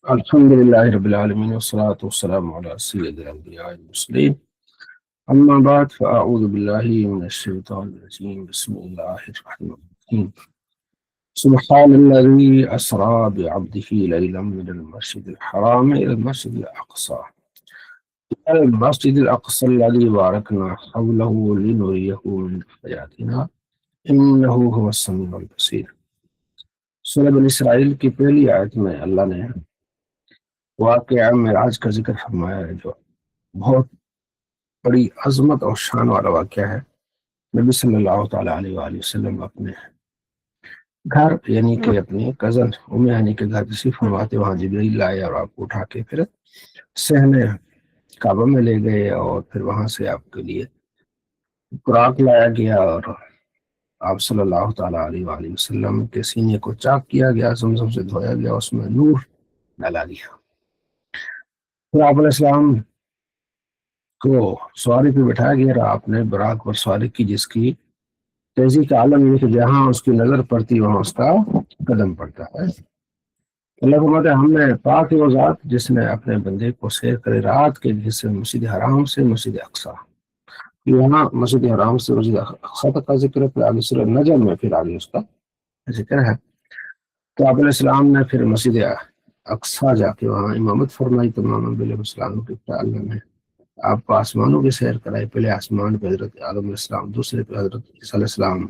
الحمد لله رب العالمين والصلاة والسلام على سيد الأنبياء والمرسلين. أما بعد فأعوذ بالله من الشيطان الرجيم. بسم الله الرحمن الرحيم. سبحان الذي أسرى بعبده ليلا من المسجد الحرام إلى المسجد الأقصى الذي باركنا حوله لنريه من آياتنا إنه هو السميع البصير. سورہ بنی اسرائیل کی پہلی آیت میں اللہ نے واقعہ معراج کا ذکر فرمایا ہے، جو بہت بڑی عظمت اور شان والا واقعہ ہے۔ نبی صلی اللہ تعالیٰ علیہ وآلہ وسلم اپنے گھر یعنی کہ اپنے کزن ام ہانی کے گھر تشریف فرما تھے، وہاں جبریل لائے اور آپ کو اٹھا کے پھر صحن کعبہ میں لے گئے، اور پھر وہاں سے آپ کے لیے خوراک لایا گیا، اور آپ صلی اللہ تعالیٰ علیہ وآلہ وسلم کے سینے کو چاک کیا گیا، زمزم سے دھویا گیا، اس میں نور ڈالا گیا۔ پھر آپ علیہ السلام کو سواری پہ بٹھایا گیا اور آپ نے براق پر سواری کی، جس کی تیزی کا عالم یہ کہ جہاں اس کی نظر پڑتی وہاں اس کا قدم پڑتا ہے۔ اللہ فرماتا ہے ہم نے پاک وہ ذات جس نے اپنے بندے کو سیر کرے رات کے حصے مسجد حرام سے مسجد اقصی، یہاں مسجد حرام سے مسجد اقصی تک کا ذکر ہے، پھر آگے سورہ نجم میں پھر آگے اس کا ذکر ہے۔ تو آپ علیہ السلام نے پھر مسجد اقصی جا کے وہاں امامت فرمائی تمام انبیاء علیہ السلام کی۔ اللہ نے آپ کو آسمانوں کی سیر کرائی، پہلے آسمان پہ حضرت آدم علیہ السلام، دوسرے پہ حضرت عیسیٰ علیہ السلام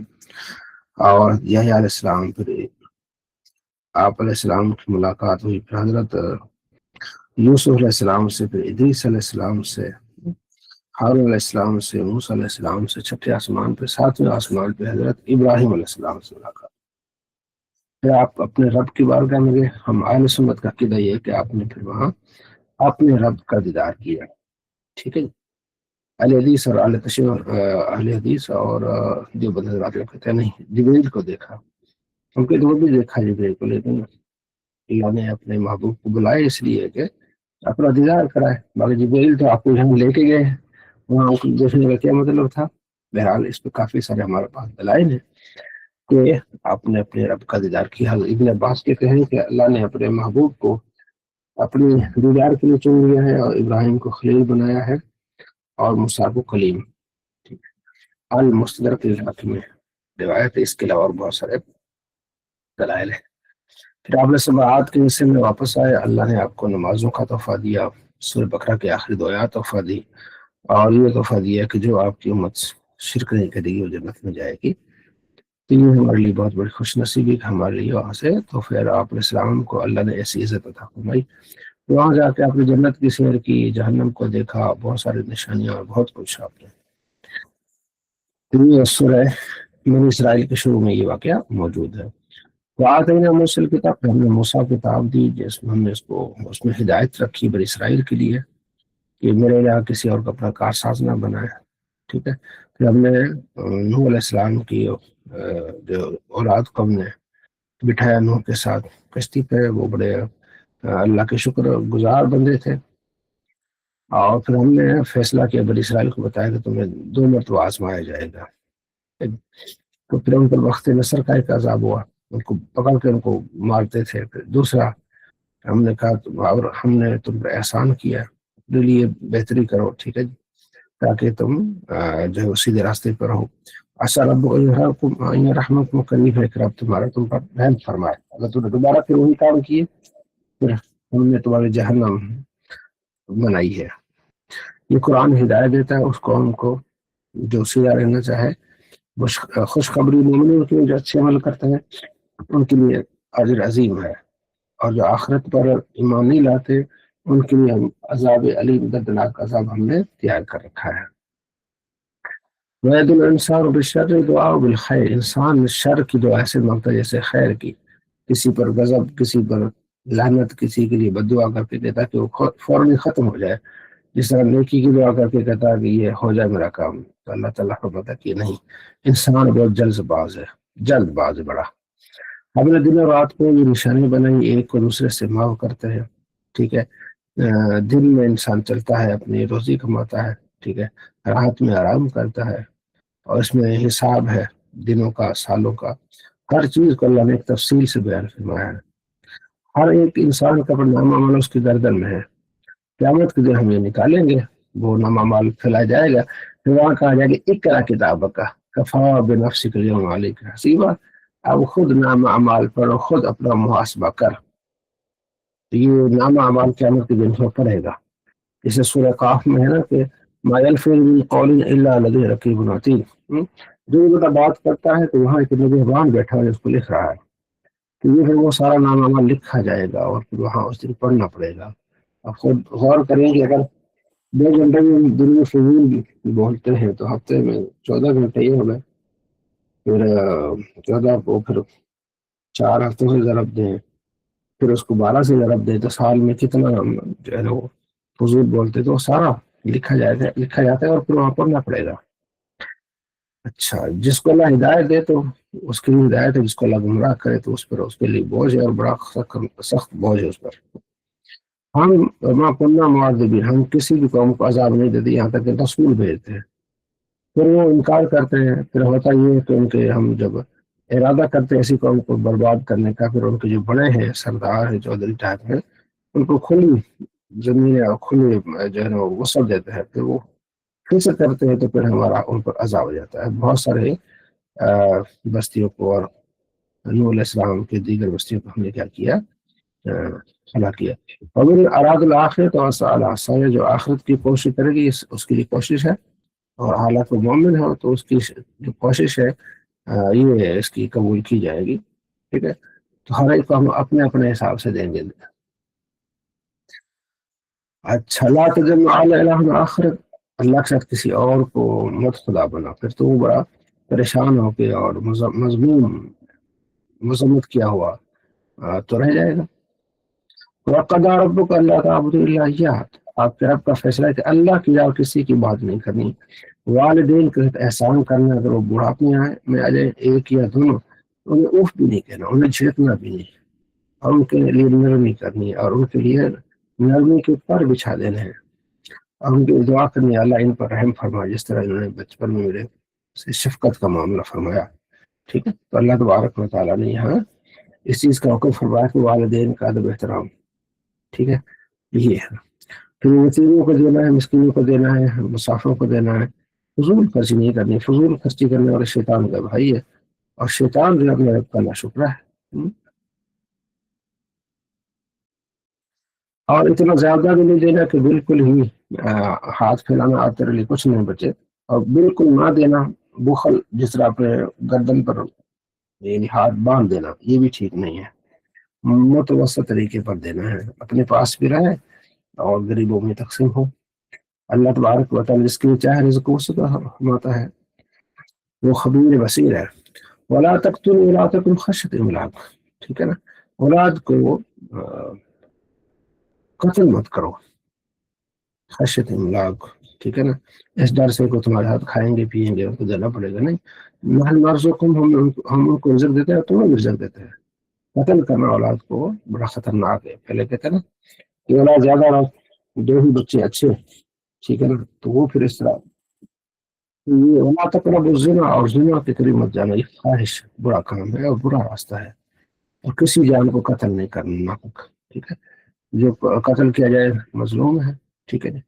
اور یحییٰ علیہ السلام، پھر آپ علیہ السلام کی ملاقات ہوئی، پھر حضرت یوسف علیہ السلام سے، پھر ادریس علیہ السلام سے، ہارون علیہ السلام سے، موسیٰ علیہ السلام سے، چھٹے آسمان پہ، ساتویں آسمان پہ حضرت ابراہیم علیہ السلام سے ملاقات۔ پھر آپ اپنے رب کی بارگاہ میں گئے۔ ہم اہل سنت کا عقیدہ یہ ہے کہ آپ نے پھر وہاں اپنے رب کا دیدار کیا، ٹھیک ہے۔ اہل حدیث اور اہل حدیث اور جو حضرات کہتے ہیں نہیں، جبریل کو دیکھا، ہم کے دور بھی دیکھا جبریل کو، لیکن اللہ نے اپنے محبوب کو بلائے اس لیے کہ اپنا دیدار کرائے۔ باقی جبریل تو آپ کو یہاں لے کے گئے، وہاں دیکھنے کا کیا مطلب تھا؟ بہرحال اس پہ کافی سارے ہمارے پاس دلائل ہیں کہ آپ نے اپنے رب کا دیدار کیا۔ ابن عباس کہتے ہیں کہ اللہ نے اپنے محبوب کو اپنی دیدار کے لیے چن لیا ہے، اور ابراہیم کو خلیل بنایا ہے، اور موسیٰ کو کلیم۔ المستدرک الحق میں روایت ہے، اس کے علاوہ اور بہت سارے دلائل ہیں۔ پھر آپ نے سماعات کے حصے میں واپس آئے، اللہ نے آپ کو نمازوں کا تحفہ دیا، سورہ بقرہ کے آخری دو آیات تحفہ دی، اور یہ تحفہ دیا کہ جو آپ کی امت شرک نہیں کرے گی وہ جنت میں جائے گی۔ تو یہ ہمارے لیے بہت بڑی خوش نصیبی کہ ہمارے لیے وہاں سے تو پھر آپ علیہ السلام کو اللہ نے ایسی عزت عطا فرمائی، وہاں جا کے آپ نے جنت کی سیر کی، جہنم کو دیکھا، بہت ساری نشانیاں اور بہت کچھ آپ نے۔ سورہ بنی اسرائیل کے شروع میں یہ واقعہ موجود ہے۔ وآتینaa موسیٰ الکتاب، ہم نے موسیٰ کتاب دی جس میں ہم نے اس میں ہدایت رکھی بنی اسرائیل کے لیے کہ میرے یہاں کسی اور کا اپنا کارساز نہ بنائے، ٹھیک ہے۔ پھر ہم نے نوح علیہ السلام کی جو اولاد کو ہم نے بٹھایا نوح کے ساتھ کشتی پہ، وہ بڑے اللہ کے شکر گزار بندے تھے، اور پھر ہم نے فیصلہ کیا بنی اسرائیل کو بتایا کہ تمہیں 2 مرتبہ آزمایا جائے گا۔ تو پھر ان پر وقت نصر کا ایک عذاب ہوا، ان کو پکڑ کے ان کو مارتے تھے۔ پھر دوسرا ہم نے کہا اور ہم نے تم پر احسان کیا، اپنے لیے بہتری کرو، ٹھیک ہے، تاکہ تم جو ہے سیدھے راستے پر ہو۔ عسیٰ ربکم رحمت قریب ہے کہ رب تمہارا تم پر رحم فرمائے، اگر تم نے دوبارہ پھر وہی کام کیے پھر ہم نے تمہاری جہنم بنائی ہے۔ یہ قرآن ہدایت دیتا ہے اس قوم کو جو سیدھا رہنا چاہے، خوشخبری مومنوں کے جو اچھے عمل کرتے ہیں ان کے لیے اجر عظیم ہے، اور جو آخرت پر ایمان نہیں لاتے ان کے لیے عذاب علیم دردناک عذاب ہم نے تیار کر رکھا ہے۔ وَيَدْعُ الْإِنسَانُ بِالشَّرِّ دُعَاءُ بِالْخَيْرِ، انسان شر کی دعا ایسے مانگتا ہے جیسے خیر کی، کسی پر غضب، کسی پر لعنت، کسی کے لیے بد دعا کر کے کہتا ہے کہ وہ فوراً ختم ہو جائے، جس طرح نیکی کی دعا کر کے کہتا ہے کہ یہ ہو جائے میرا کام، تو اللہ تعالیٰ کو پتہ کہ نہیں، انسان بہت جلد باز ہے بڑا۔ ہم نے دن اور رات کو یہ نشانی بنائی، ایک کو دوسرے سے معاف کرتے ہیں، ٹھیک ہے۔ دن میں انسان چلتا ہے، اپنی روزی کماتا ہے، ٹھیک ہے، رات میں آرام کرتا ہے، اور اس میں حساب ہے دنوں کا، سالوں کا، ہر چیز کو اللہ نے ایک تفصیل سے بیان فرمایا ہے۔ ہر ایک انسان کا نام عمل اس کی گردن میں ہے. قیامت کے دن ہم یہ نکالیں گے، وہ نام عمل پھیلایا جائے گا، پھر وہاں کہا جائے گا اقرا کتابک کا کفا بنفسک الیوم علیک حسیبا. اب خود نام اعمال پڑھو، خود اپنا محاسبہ کر. تو یہ نام اعمال قیامت کے دن میں پڑھے گا. جیسے سورہ قاف میں ہے نا کہ ما یلفظ من قول الا لدیہ رقیب عتید. جو بندہ بات کرتا ہے تو وہاں ایک نگہبان بیٹھا ہے اس کو لکھ رہا ہے. تو یہ پھر وہ سارا نام اعمال لکھا جائے گا اور پھر وہاں اس دن پڑھنا پڑے گا. اب خود غور کریں کہ اگر 2 گھنٹے میں دن میں فضول بولتے ہیں تو ہفتے میں 14 گھنٹے یہ ہو گئے. پھر 14 کو پھر 4 ہفتوں سے ضرب دیں، پھر اس کو 12 سے ضرب دیں تو سال میں کتنا جو ہے نا وہ فضول بولتے تو وہ سارا لکھا جاتا ہے اور پھر وہاں پڑھنا پڑے گا. اچھا، جس کو اللہ ہدایت دے تو اس کے لیے ہدایت ہے، جس کو اللہ گمراہ کرے تو اس پر اس کے لیے بوجھ ہے اور بڑا سخت بوجھ ہے اس پر. ہم ما کننا معذبین، ہم کسی بھی قوم کو عذاب نہیں دیتے یہاں تک کہ رسول بھیجتے ہیں. پھر وہ انکار کرتے ہیں. پھر ہوتا یہ ہے کہ ان کے ہم جب ارادہ کرتے ہیں ایسی قوم کو برباد کرنے کا، پھر ان کے جو بڑے ہیں سردار ہیں چودھری ٹائپ ہیں ان کو کھلی زمین اور کھلی جو ہے نا وسعت دیتے ہیں. پھر وہ پھر سے کرتے ہیں تو پھر ہمارا ان پر عذاب ہو جاتا ہے. بہت سارے بستیوں کو اور نوح علیہ السلام کے دیگر بستیوں کو ہم نے کیا کیا، ہلاک کیا. اور اراد الآخرت اور سال جو آخرت کی کوشش کرے گی اس کے لیے کوشش ہے، اور حالات کو مومن ہے تو اس کی جو کوشش ہے یہ ہے اس کی قبول کی جائے گی. ٹھیک ہے، تو ہر ایک کو ہم اپنے اپنے حساب سے دیں گے. اچھا، لا تجمع علی الہ آخرت، اللہ کے ساتھ کسی اور کو مت خدا بنا. پھر تو وہ بڑا پریشان ہو کے اور مضموم مذمت کیا ہوا تو رہ جائے گا. وَقَضَىٰ رَبُّكَ أَلَّا تَعْبُدُوا إِلَّا إِيَّاهُ، آپ کے رب کا فیصلہ ہے کہ اللہ کی اور کسی کی بات نہیں کرنی. والدین کے ساتھ احسان کرنا، اگر وہ بڑھاپے میں آ جائے ایک یا دونوں، انہیں اوف بھی نہیں کہنا، انہیں جھڑکنا بھی نہیں، اور ان کے لیے نرمی کرنی اور ان کے لیے نرمی کے پر بچھا دینا ہے. اور ان کی دعا کرنی اللہ ان پر رحم فرمائے جس طرح انہوں نے بچپن میں میرے سے شفقت کا معاملہ فرمایا. ٹھیک ہے، تو اللہ تبارک و تعالیٰ نے یہاں اس چیز کا حکم فرمایا کہ والدین کا ادب احترام. ٹھیک ہے، یہ ہے. پھر یتیموں کو دینا ہے، مسکینوں کو دینا ہے، مسافروں کو دینا ہے. فضول خرچی نہیں کرنی. فضول خرچی کرنے والے شیطان کا بھائی ہے، اور شیطان جو اپنے رب کا ناشکرا ہے. اور اتنا زیادہ بھی نہیں دینا کہ بالکل ہی ہاتھ پھیلانا آپ تیرے لیے کچھ نہیں بچے، اور بالکل نہ دینا. بخل جس طرح اپنے گردن پر یعنی ہاتھ باندھ دینا یہ بھی ٹھیک نہیں ہے. متوسط طریقے پر دینا ہے، اپنے پاس بھی رہے اور غریبوں میں تقسیم ہو. اللہ تبارک و تعالیٰ جس کے لیے چاہے رزق اس کا فرماتا ہے، وہ خبیر بصیر ہے. ولا تقتلوا اولادکم خشیۃ املاق. ٹھیک ہے نا، اولاد کو قتل مت کرو خشیۃ املاق. ٹھیک ہے نا، اس ڈر سے کو تمہارے ہاتھ کھائیں گے پیئیں گے ان کو دینا پڑے گا. نہیں، نحن نرزقکم، ہم ان کو رزق دیتے ہیں، تمہیں بھی رزق دیتے ہیں. قتل کرنا اولاد کو بڑا خطرناک ہے. پہلے کہتے ہیں نا کہ اولاد زیادہ رہو، 2 ہی بچے اچھے. ٹھیک ہے نا، تو وہ پھر اس طرح یہ ولا تقربوا الزنا، اور زنا کے قریب مت جانا. یہ خواہش برا کام ہے اور برا راستہ ہے. اور کسی جان کو قتل نہیں کرنا ناحق. ٹھیک ہے، جو قتل کیا جائے مظلوم ہے. ٹھیک ہے جی.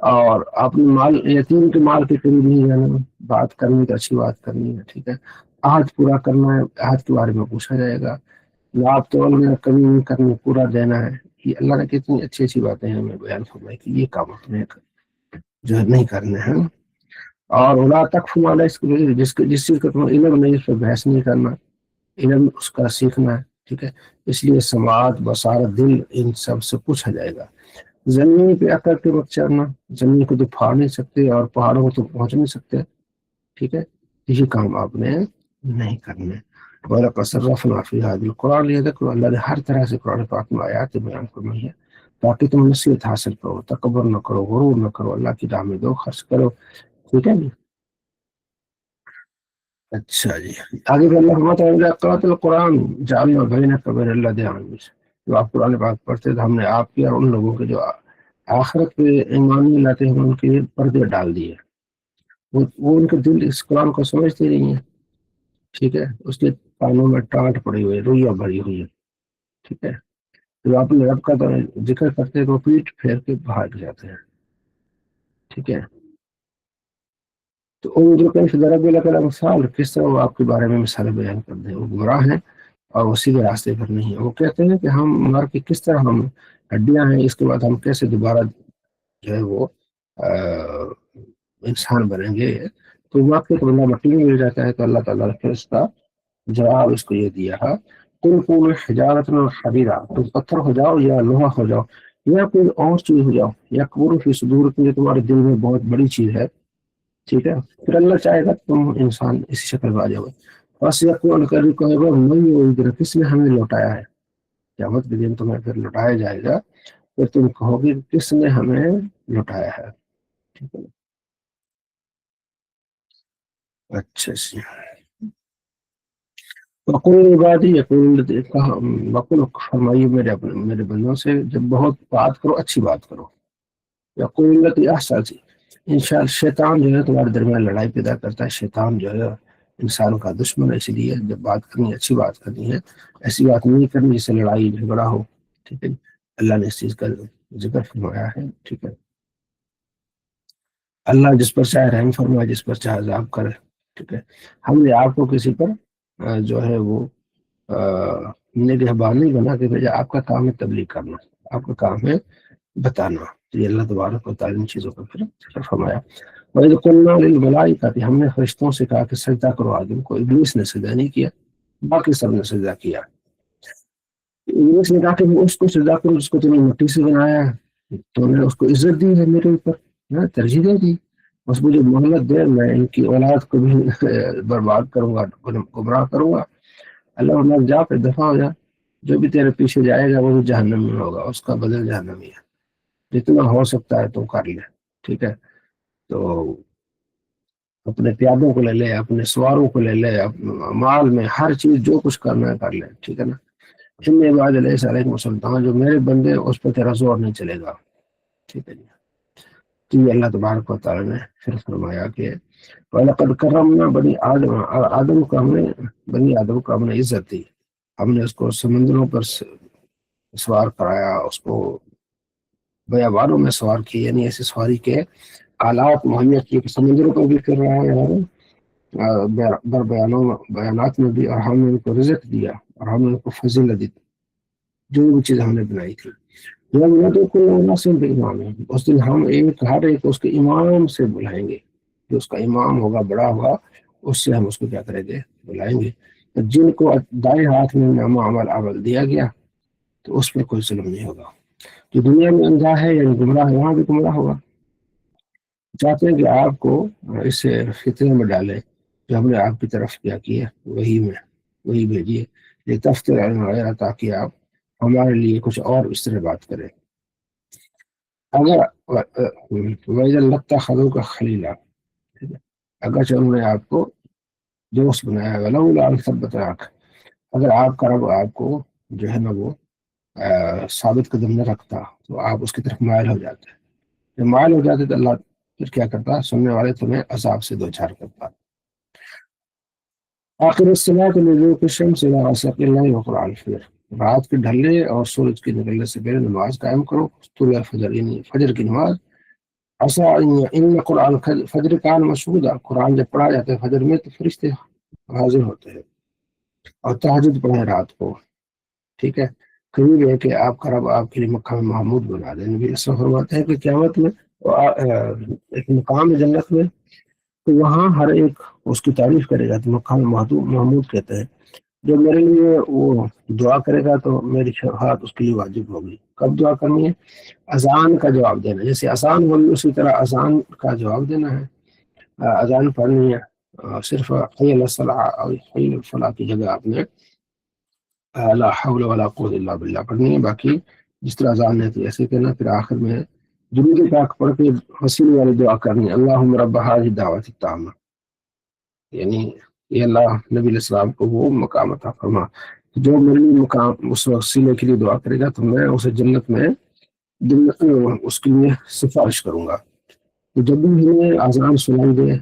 اور اپنے مال یتیم کے مال کے قریب نہیں جانا. بات کرنی تو اچھی بات کرنی ہے. ٹھیک ہے، عہد پورا کرنا ہے، عہد کے بارے میں پوچھا جائے گا. آپ تو کمی نہیں کرنی، پورا دینا ہے. یہ اللہ نے کتنی اچھی اچھی باتیں ہیں ہمیں بیان فرمائی کہ یہ کام اپنے جو ہے نہیں کرنے ہیں. اور ولا تقف ما لیس جس چیز کا تمہیں علم نہیں اس پہ بحث نہیں کرنا. علم اس کا سیکھنا ہے. ٹھیک ہے، اس لیے سماعت بصارت دل ان سب سے پوچھا جائے گا. زمین پہ آ کر کے مت چڑھنا. زمین کو تو پھاڑ نہیں سکتے اور پہاڑوں کو تو پہنچ نہیں سکتے. ٹھیک ہے، یہ کام آپ نے نہیں کرنے. وَلَقَدْ صَرَّفْنَا فِي هَٰذَا الْقُرْآنِ لِيَذَّكَّرُوا، اللہ نے ہر طرح سے قرآن پاک میں آیات بیان فرمائی ہے تاکہ تم نصیحت حاصل کرو، تکبر نہ کرو، غرور نہ کرو، اللہ کی راہ میں دو خرچ کرو. ٹھیک ہے جی. اچھا جی، آگے پھر اللہ فرماتا ہے اذا قرأت القرآن جعلنا بینک وبین الذین آمنوا. جو آپ قرآن پاک پڑھتے تو ہم نے آپ کے اور ان لوگوں کے جو آخرت پہ ایمان نہیں لاتے ہیں ان کے پردے ڈال دیے. وہ ان کے دل اس قرآن کو سمجھتے نہیں ہیں. ٹھیک ہے، اس کے کانوں میں ٹانٹ پڑی ہوئی ہے، رویہ بھری ہوئی ہے. ٹھیک ہے، جو اپنے رب کا تو ذکر کرتے ہیں تو پیٹ پھیر کے بھاگ جاتے ہیں. ٹھیک ہے. تو ان جو کئی ضرب لك مثال، کس طرح وہ آپ کے بارے میں مثالیں بیان کر دیں. وہ گمراہ ہیں اور وہ سیدھے راستے پر نہیں ہے. وہ کہتے ہیں کہ ہم مر کے کس طرح ہم ہڈیاں ہیں، اس کے بعد ہم کیسے دوبارہ جو ہے وہ انسان بنیں گے. تو واقعی تو اللہ مٹی میں مل جاتا ہے. تو اللہ تعالیٰ نے پھر اس کا جواب اس کو یہ دیا ہے، کن کون حجارت حبیرہ، تم پتھر ہو جاؤ یا لوہا ہو جاؤ یا کوئی اور چیز ہو جاؤ، یا کبر فی صدور، یہ تمہارے دل میں بہت بڑی چیز ہے. ٹھیک ہے. پھر اللہ چاہے گا تم انسان اسی شکل میں آ جاؤ. بس یقول کر کہے گا میں کس نے ہمیں لوٹایا ہے. قیامت کے دن تمہیں پھر لوٹایا جائے گا. پھر تم کہو گے کس نے ہمیں لوٹایا ہے. ٹھیک ہے. اچھا جی. وقل عبادی یقول، وقل فرمائیے میرے بندوں سے جب بہت بات کرو اچھی بات کرو. یقول التی احسن، انشاءاللہ شیطان جو ہے تمہارے درمیان لڑائی پیدا کرتا ہے. شیطان جو ہے انسان کا دشمن ہے. اس لیے جب بات کرنی ہے اچھی بات کرنی ہے، ایسی بات نہیں کرنی جس سے لڑائی جھگڑا ہو. ٹھیک ہے. اللہ نے اس چیز کا ذکر فرمایا ہے. ٹھیک ہے. اللہ جس پر چاہے رحم فرمائے، جس پر چاہے عذاب کرے. ٹھیک ہے. ہم نے آپ کو کسی پر جو ہے وہ نگہبان نہیں بنا کے بھیجا. آپ کا کام ہے تبلیغ کرنا، آپ کا کام ہے بتانا. تو یہ اللہ تبارک و تعالیٰ ان چیزوں کا پھر ذکر فرمایا. وَإِذْ قُلْنَا لِلْمَلَائِكَةِ، ہم نے فرشتوں سے کہا کہ سجدہ کرو آدم کو. ابلیس نے سجدہ نہیں کیا، باقی سب نے سجدہ کیا. ابلیس نے کہا کہ وہ اس کو سجدہ کرو جس کو تم نے مٹی سے بنایا ہے. تو نے اس کو عزت دی ہے میرے اوپر، ترجیح دے دی. بس مجھے مہلت دے، میں ان کی اولاد کو بھی برباد کروں گا، گمراہ کروں گا. اللہ علیہ جا پہ دفاع ہو جا، جو بھی تیرے پیچھے جائے گا وہ بھی جہنم میں ہوگا، اس کا بدل جہنم ہی ہے. جتنا ہو سکتا ہے تو کر لے. ٹھیک ہے. تو اپنے پیادوں کو لے لے، اپنے سواروں کو لے لے، مال میں ہر چیز جو کچھ کرنا ہے کر لے. ٹھیک ہے نا. ان بعد علیہ سلطان، جو میرے بندے اس پہ تیرا زور نہیں چلے گا. ٹھیک ہے جی. تو یہ اللہ تبارک و تعالیٰ نے پھر فرمایا کہ وَلَقَدْ كَرَّمْنَا بَنِي آدم، آدم کو ہم نے، بنی آدم کو ہم نے عزت دی. ہم نے اس کو سمندروں پر سوار کرایا، اس کو بیابانوں میں سوار کی، یعنی ایسی سواری کے آلات مہیا کیے کہ سمندروں پر بھی کر رہا ہے، بیانات میں بھی. اور ہم نے ان کو رزق دیا اور ہم نے ان کو فضیلت دی جو بھی چیز ہم نے بنائی تھی. اس دن ہم ہر ایک اس کے امام سے بلائیں گے. جو اس کا امام ہوگا، بڑا ہوگا، اس سے ہم اس کو کیا کریں گے، بلائیں گے. جن کو دائیں ہاتھ میں نامہ عمل دیا گیا تو اس پہ کوئی ظلم نہیں ہوگا. جو دنیا میں اندھا ہے یعنی گمراہ ہے، وہاں بھی گمراہ ہوگا. چاہتے ہیں کہ آپ کو اس فتنے میں ڈالیں جو ہم نے آپ کی طرف کیا کیا وہی بھیجیے یہ تفتر وغیرہ، تاکہ آپ ہمارے لیے کچھ اور اس طرح بات کریں. اگر وَإِذَا لَاتَّخَذُوكَ خَلِيلًا، اگرچہ انہوں نے آپ کو دوست بنایا. وَلَوْلَا أَن ثَبَّتْنَاكَ، اگر آپ کا رب آپ کو جو ہے نا وہ ثابت قدم نہ رکھتا تو آپ اس کی طرف مائل ہو جاتے. جب مائل ہو جاتے تو اللہ پھر کیا کرتا، سننے والے تمہیں عذاب سے دوچار کرتا. آخر الصلاۃ لدلوک الشمس الی غسق الليل وقرآن الفجر، رات کے ڈھلنے اور سورج کے نکلنے سے پہلے نماز قائم کرو، طلوع فجر یعنی فجر کی نماز. عسیٰ ان قرآن فجر کان مشہودا، قرآن جب پڑھا جاتا ہے فجر میں تو فرشتے حاضر ہوتے ہیں. اور تہجد پڑھیں رات کو. ٹھیک ہے. قریب ہے کہ آپ کا رب آپ کے لیے مقام محمود بنا دیں. نبی اسلام فرماتے ہیں کہ قیامت میں ایک مقام ہے جنت میں، تو وہاں ہر ایک اس کی تعریف کرے گا. تو مقام محمود کہتے ہیں. جو میرے لیے وہ دعا کرے گا تو میری شفاعت اس کے لیے واجب ہوگی. کب دعا کرنی ہے؟ اذان کا جواب دینا. جیسے اذان ہوگی اسی طرح اذان کا جواب دینا ہے. اذان پڑھنی ہے. صرف حی علی الصلاۃ اور حی علی الفلاح کی جگہ آپ نے لا حول ولا قوت الا باللہ پڑھنی ہے. باقی جس طرح اذان ہے تو ایسے کرنا. پھر آخر میں درود پاک پڑھ کے وسیلے والی دعا کرنی ہے. اللہم رب هذه الدعوۃ التامہ، یعنی یہ اللہ نبی علیہ السلام کو وہ مقام عطا فرما جو میرے لیے مقام اس وسیلے کے لیے دعا کرے گا تو میں اسے جنت میں اس کے لیے سفارش کروں گا. تو جب بھی ہمیں اذان سنائی دے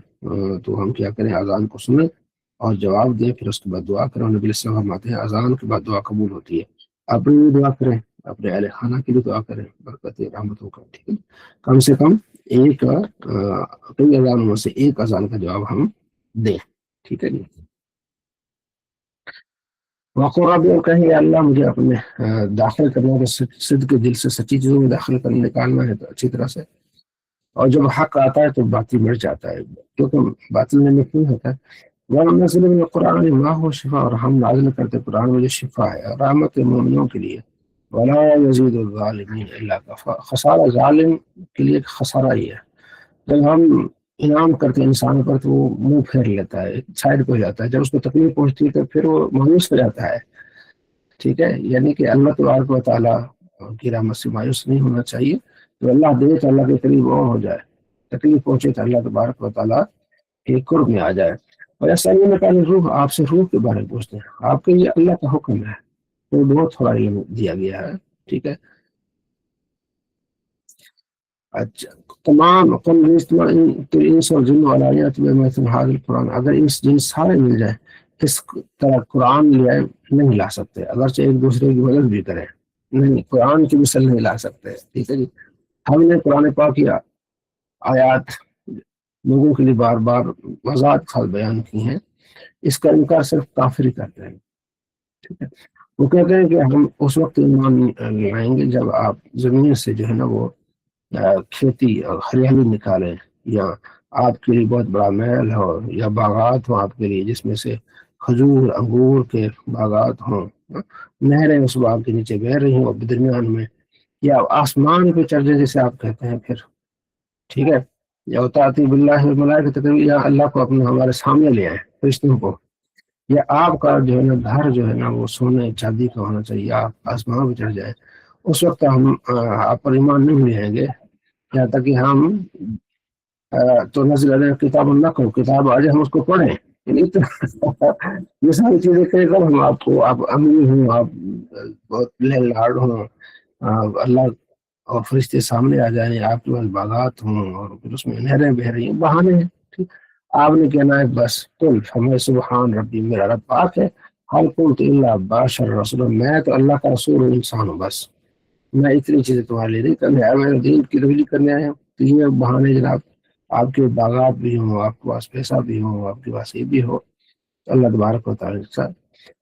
تو ہم کیا کریں، اذان کو سنیں اور جواب دیں، پھر اس کے بعد دعا کریں. نبی علیہ السلام فرماتے ہیں اذان کے بعد دعا قبول ہوتی ہے. آپ بھی دعا کریں اپنے اہل خانہ کے لیے دعا کریں برکت رحمتوں کا، ٹھیک ہے، کم سے کم ایک کئی اذانوں میں سے ایک اذان کا جواب ہم دیں، ٹھیک ہے جی۔ وقور رب، اور کہیں یا اللہ مجھے اپنے داخل کرنا ہے صدق کے دل سے سچی چیزوں میں داخل کرنے نکالنا ہے تو اچھی طرح سے، اور جب حق آتا ہے تو باطل مٹ جاتا ہے، کیونکہ باطل میں مٹ نہیں ہوتا ہے۔ وَنَنزِلُ مِنَ القرآن مَا هُوَ شِفَاءٌ، اور ہم نازل کرتے قرآن میں جو شفا ہے اور رحمت مومنوں کے لیے، وَلَا يَزِيدُ الظَّالِمِينَ إِلَّا كَفُورًا، خسارہ ظالم کے لیے خسارہ ہی ہے۔ جب ہم انعام کرتے ہیں انسان پر تو وہ منہ پھیر لیتا ہے، سائڈ پہ ہو جاتا ہے، جب اس کو تکلیف پہنچتی ہے تو پھر وہ مایوس ہو جاتا ہے، ٹھیک ہے، یعنی کہ اللہ تبارک و تعالیٰ کی رحمت سے مایوس نہیں ہونا چاہیے، تو اللہ دے تو اللہ کے قریب اور ہو جائے، تکلیف پہنچے تو اللہ تبارک و تعالیٰ کے قرب میں آ جائے۔ اور ایسا نہیں میں پہلے روح، آپ سے روح کے بارے میں پوچھتے ہیں، آپ کے لیے اللہ کا حکم ہے تو بہت تھوڑا علم دیا گیا ہے، ٹھیک ہے۔ اچھا، تمام انس اور جن والایات میں مثل حاضر القرآن، اگر انس جن سارے مل جائیں اس طرح قرآن لے آئے نہیں لا سکتے، اگرچہ ایک دوسرے کی مدد بھی کریں، نہیں قرآن کی مثل نہیں لا سکتے، ٹھیک ہے جی۔ ہم نے قرآن پاک کی آیات لوگوں کے لیے بار بار وضاحت خاص بیان کی ہیں، اس کا انکار صرف کافر ہی کرتے ہیں، ٹھیک ہے۔ وہ کہتے ہیں کہ ہم اس وقت ایمان لائیں گے جب آپ زمین سے جو ہے نا وہ کھیتی اور ہریالی نکالیں، یا آپ کے لیے بہت بڑا محل ہو، یا باغات ہوں آپ کے لیے جس میں سے کھجور انگور کے باغات ہوں، نہریں اس باغ کے نیچے بہہ رہی ہوں درمیان میں، یا آسمان پہ چڑھ جائے جیسے آپ کہتے ہیں پھر، ٹھیک ہے، یا اطاعتی باللہ والملائکۃ، یا اللہ کو اپنے ہمارے سامنے لے آئیں فرشتوں کو، یا آپ کا جو ہے نا گھر جو ہے نا وہ سونے چاندی کا ہونا چاہیے، آپ آسمان پہ چڑھ جائیں، اس وقت ہم آپ پر ایمان نہیں لیں گے یہاں تک کہ ہم تو نزل علیہ کتاب نہ کرو، کتاب آ جائے ہم اس کو پڑھیں، یعنی تو یہ ساری چیزیں کہیں کر ہم آپ کو، آپ امیر ہوں، آپ بہت لاڈ ہوں، اللہ اور فرشتے سامنے آ جائیں، آپ کے پاس باغات ہوں اور پھر اس میں نہریں بہ رہی ہیں، بہانے ہیں، ٹھیک، آپ نے کہنا ہے بس قل ہمیں سبحان ربی، میرا رب پاک ہے، حل قلت الا بشر رسول، میں تو اللہ کا رسول ہوں، انسان ہوں، بس میں اتنی چیزیں تمہارے لیے نہیں کرنے آیا، میں دین کی تبلیغ کرنے آیا ہوں، تو یہ بہانے جناب، آپ کے باغات بھی ہوں، آپ کے پاس پیسہ بھی ہو، آپ کے پاس یہ بھی ہو، اللہ تبارک و تعالیٰ کے ساتھ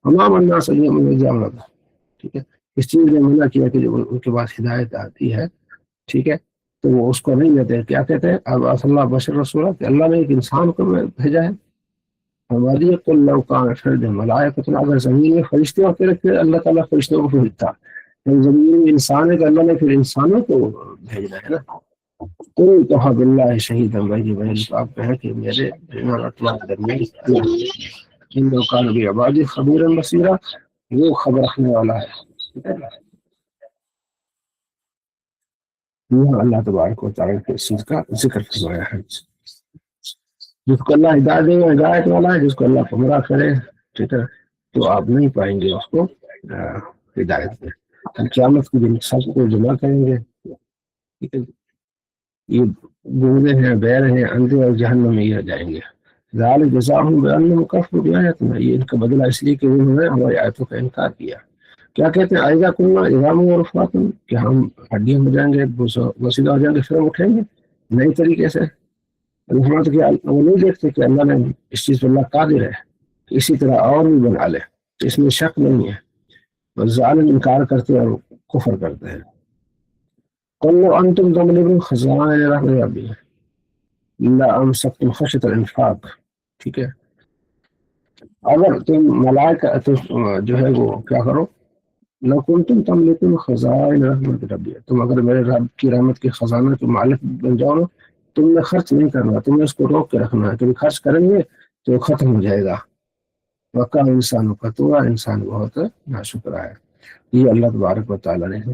ہمام اللہ صلی اللہ، ٹھیک ہے، اس چیز نے منع کیا کہ جب ان کے پاس ہدایت آتی ہے، ٹھیک ہے، تو وہ اس کو نہیں لیتے، کیا کہتے ہیں اب اللہ بشر رسول، کہ اللہ نے ایک انسان کو بھیجا ہے، ہماری اللہ کا فرد ملائکۃ، اگر زمین میں فرشتے ہوتے رکھتے اللہ تعالیٰ فرشتوں کو بھیجتا، زمین میں انسان ہے تو اللہ نے پھر انسانوں کو بھیجنا ہے نا۔ قل کفی باللہ شہیدا بینی وبینکم، آپ کہیں کہ میرے اور تمہارے درمیان انہ کان بعبادی خبیرا بصیرا، وہ خبر رکھنے والا ہے، یہ اللہ تبارک و تعالیٰ کے اس چیز کا ذکر فرمایا ہے، جس کو اللہ ہدایت دے ہدایت والا ہے، جس کو اللہ گمراہ کرے، ٹھیک ہے، تو آپ نہیں پائیں گے اس کو ہدایت میں، ہم قیامت کے دن سب کو جمع کریں گے، ٹھیک ہے، یہ گونگے ہیں، بہر ہیں، اندھے اور جہنم میں یہ جائیں گے، ذالک جزاؤہم بانہم کفروا بآیاتنا، یہ ان کا بدلہ اس لیے کہ انہوں نے ہماری آیتوں کا انکار کیا۔ کیا کہتے ہیں اذا کنا عظاما ورفاتا، کہ ہم ہڈیاں ہو جائیں گے، وسیلہ ہو جائیں گے، پھر ہم اٹھیں گے نئی طریقے سے، فرماتے کہ وہ نہیں دیکھتے کہ اللہ نے اس چیز پر اللہ قادر ہے کہ اسی طرح اور بھی بنا لے، اس میں شک نہیں ہے، بس ظالم انکار کرتے اور کفر کرتے ہیں۔ قل لو انتم تملكون خزائن رحمت ربی لامسکتم خشیۃ الانفاق، ٹھیک ہے، اگر تم ملائکہ جو ہے وہ کیا کرو، لو کنتم تملكون خزائن رحمت ربی، تم اگر میرے رب کی رحمت کے خزانہ کے مالک بن جاؤ نا، تم نے خرچ نہیں کرنا، تم نے اس کو روک کے رکھنا ہے، تم خرچ کریں گے تو ختم ہو جائے گا، وقع انسان کا تو انسان بہت ناشکرا ہے، یہ اللہ تبارک و تعالیٰ نے ہے۔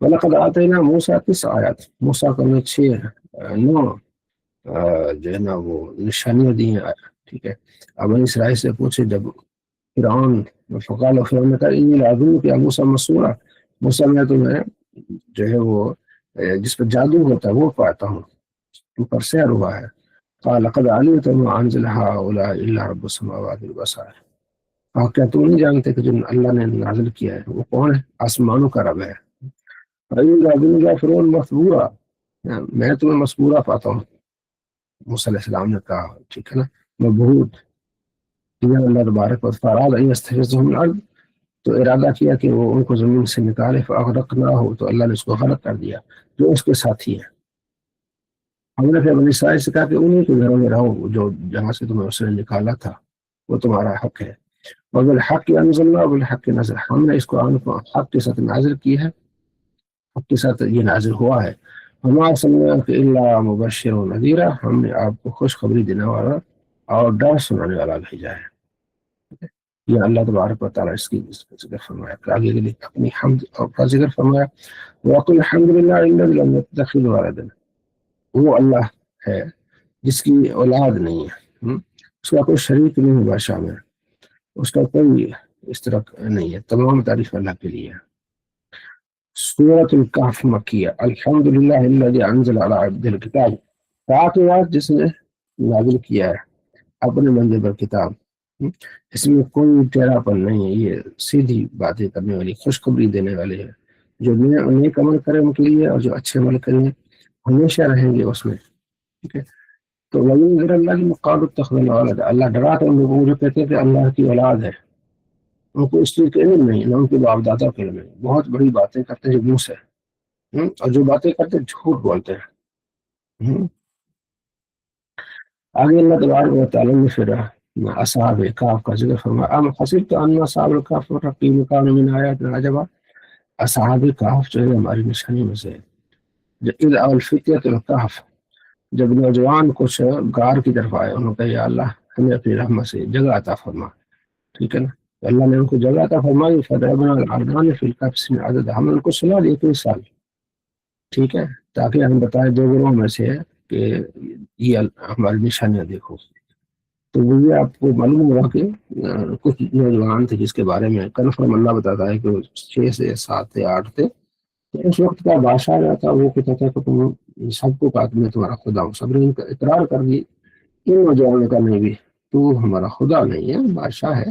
وَلَقَدْ آتَيْنَا مُوسَىٰ 9 آیات، موسیٰ کو ہم نے 9 جو ہے نا وہ نشانیاں دی ہیں، ٹھیک ہے، اب اسرائیل سے پوچھے جب فرعون، فقال فرعون نے کہا انی لأظنک یا موسیٰ مسحورا، موسیٰ میں تمہیں جو ہے وہ جس پر جادو ہوتا ہے وہ پاتا ہوں، تم پر سحر ہوا ہے، قال لقد علمت ما انزل هؤلاء الا رب السماوات والبصائر، کیا تم نہیں جانتے کہ جو اللہ نے نازل کیا ہے وہ کون ہے، آسمانوں کا رب ہے، فرون مسبورہ، میں تمہیں مسبورہ پاتا ہوں، موسیٰ علیہ السلام نے کہا، ٹھیک ہے نا، میں بہت اللہ تبارک و تعالیٰ تو ارادہ کیا کہ وہ ان کو زمین سے نکالے، فاغرقناہ، تو اللہ نے اس کو غرق کر دیا جو اس کے ساتھی ہیں۔ ہم نے پھر بنی اسرائیل سے کہا کہ انہیں کے گھروں میں رہو جو جہاں سے تمہیں اس نے نکالا تھا، وہ تمہارا حق ہے، اور بالحق انزلنا، بالحق نازل، ہم نے اس قرآن کو حق کے ساتھ نازل کی ہے، حق کے ساتھ یہ نازل ہوا ہے۔ وما ارسلناک الا مبشر و نذیرا، ہم نے آپ کو خوشخبری دینے والا اور ڈر سنانے والا بھیجا ہے۔ یہ اللہ تبارک و تعالیٰ اس کی ذکر فرمایا، کہ آگے کے لیے اپنی حمد اور کا ذکر فرمایا، وَقُلْ الْحَمْدُ لِلَّهِ الَّذِي لَمْ يَتَّخِذْ وَلَدًا، وہ اللہ ہے جس کی اولاد نہیں ہے، اس کا کوئی شریک نہیں ہے بادشاہ میں، اس کا کوئی اس طرح نہیں ہے، تمام تعریف اللہ کے لیے ہے۔ سورۃ الکہف مکیہ، الحمد للہ الذی انزل علی عبدہ الکتاب، پاک جس نے نازل کیا ہے اپنے بندے پر کتاب، اس میں کوئی ٹیڑھا پن نہیں ہے، یہ سیدھی باتیں کرنے والی، خوشخبری دینے والے ہیں، جو نیک عمل کرے ان کے لیے، اور جو اچھے عمل کریں ہمیشہ رہیں گے اس میں، ٹھیک ہے۔ تو وَيُنذِرَ الَّذِينَ قَالُوا اتَّخَذَ اللَّهُ وَلَدًا، اللہ ڈراتا ہے ان لوگوں کو جو کہتے ہیں کہ اللہ کی اولاد ہے، ان کو اس چیز کا علم نہیں، نہ ان کے باپ دادا کا علم ہے، بہت بڑی باتیں کرتے ہیں منہ سے، اور جو باتیں کرتے ہیں جھوٹ بولتے ہیں۔ آگے اللہ تبارک و تعالیٰ نے پھر اصحاب کہف کا ذکر فرمایا، ام حسبت ان اصحاب الکہف والرقیم کانوا من آیاتنا عجبا، اصحاب کہف جو ہے ہماری نشانی میں سے ہے، اذ اوى الفتية الکہف، جب نوجوان کچھ غار کی طرف آئے، انہوں نے کہا یا اللہ ہمیں اپنی رحمت سے جگہ عطا فرما، ٹھیک ہے نا، تو اللہ نے ان کو جگہ عطا فرمائی، فضربنا الارض في الكهف سنين عددا، ہم نے ان کو سنا دی 21 سال، ٹھیک ہے، تاکہ ہم بتائیں دو گروہوں میں سے ہے کہ یہ ہماری نشانیاں دیکھو۔ تو یہ آپ کو معلوم ہوگا کہ کچھ نوجوان تھے جس کے بارے میں کنفرم اللہ بتاتا ہے کہ وہ 6 سے 7 سے 8 تھے، تو اس وقت کا بادشاہ جو تھا وہ کہتا تھا کہ تم سب کو کہا کہ میں تمہارا خدا ہوں، سب نے اقرار کر دی، ان نوجوانوں کا نہیں بھی، تو ہمارا خدا نہیں ہے، بادشاہ ہے،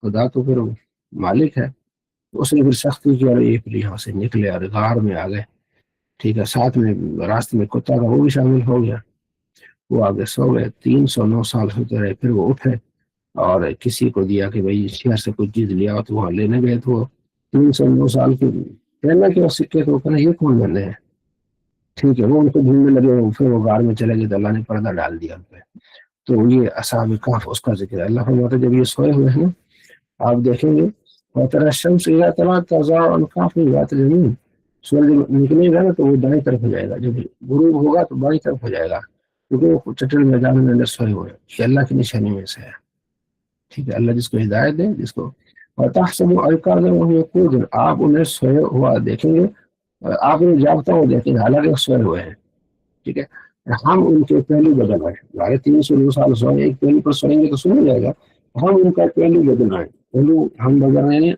خدا تو پھر مالک ہے۔ اس نے پھر سختی کی اور ایک یہاں سے نکلے اور غار میں آ گئے، ٹھیک ہے، ساتھ میں راستے میں کتا تھا وہ بھی شامل ہو گیا، وہ آگے سو گئے، 309 سال ہوتے رہے، پھر وہ اٹھے اور کسی کو دیا کہ بھائی شہر سے کچھ چیز لیا، تو وہاں لینے گئے، تو 309 سال کی کہنا کہ وہ سکے تو کہنا یہ کون بندے ہیں، ٹھیک ہے، وہ ان کو ڈھونڈنے لگے، پھر وہ غار میں چلے گئے تو اللہ نے پردہ ڈال دیا ان پہ۔ تو یہ اصحاب کہف اس کا ذکر ہے۔ اللہ فرماتا ہے جب یہ سوئے ہوئے ہیں آپ دیکھیں گے، وَتَرَى الشَّمْسَ إِذَا طَلَعَتْ تَزَاوَرُ عَنْ كَهْفِهِمْ ذَاتَ الْيَمِينِ، سورج نکلے گا نا تو وہ دائیں طرف ہو جائے گا، جب غروب ہوگا تو بائیں طرف ہو جائے گا، کیونکہ وہ چٹل میدان میں اندر سوئے ہوئے ہیں، یہ اللہ کی نشانی میں سے ہے، ٹھیک ہے، اللہ جس کو ہدایت دے، جس کو وَتَحْسَبُ أَيْقَاظًا وَهُمْ يَقُولُونَ، آپ انہیں سوئے ہوا دیکھیں گے، آپ انہیں جاگتا ہوا دیکھیں گے، حالانکہ وہ سوئے ہوئے ہیں، ٹھیک ہے، ہم ان کے پہلو بدل رہے ہیں، ہمارے 309 سال سوئے، ایک پہلو پر سوئیں گے تو سن جائے گا، ہم ان کا پہلو بدل رہے ہیں، پہلو ہم بدل رہے ہیں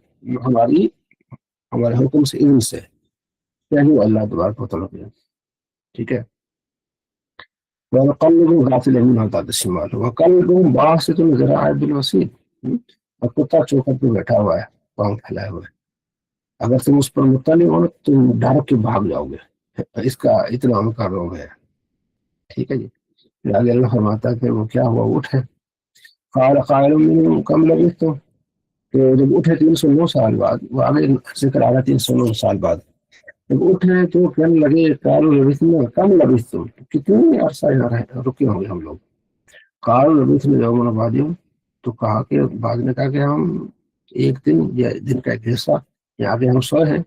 ہمارے حکم سے، علم سے، پہلو اللہ تبارک و تعالیٰ کے، ٹھیک ہے۔ وَقَلِّبُ غَافِلًا مِنْ عَطَاءِ الشِّمَالِ وَقَلِّبُ بَاسِطٌ ذِرَاعَيْهِ بِالْوَسِيلِ، اور کتا چوکھٹ پہ بیٹھا ہوا ہے، پاؤں پھیلائے ہوئے، اگر تم اس پر مطلع ہو تو تم ڈر کے بھاگ جاؤ گے، اس کا اتنا ان کا روگ ہے، ٹھیک ہے جی۔ آگے اللہ فرماتا ہے کہ وہ کیا ہوا، اٹھے، قال قائل منهم كم لبثتم، کہ جب اٹھے 309 سال بعد، وہ آگے ذکر آ رہا 309 سال بعد، جب اٹھے تو کہنے لگے قالوا لبثنا کم لبثتم، کتنے عرصہ یہاں رکے ہوں گے ہم لوگ، قالوا لبثنا یوما بعد یوم، تو کہا کہ بعد نے کہا کہ ہم ایک دن یا دن کا ایک حصہ یہاں پہ ہم سوئے ہیں،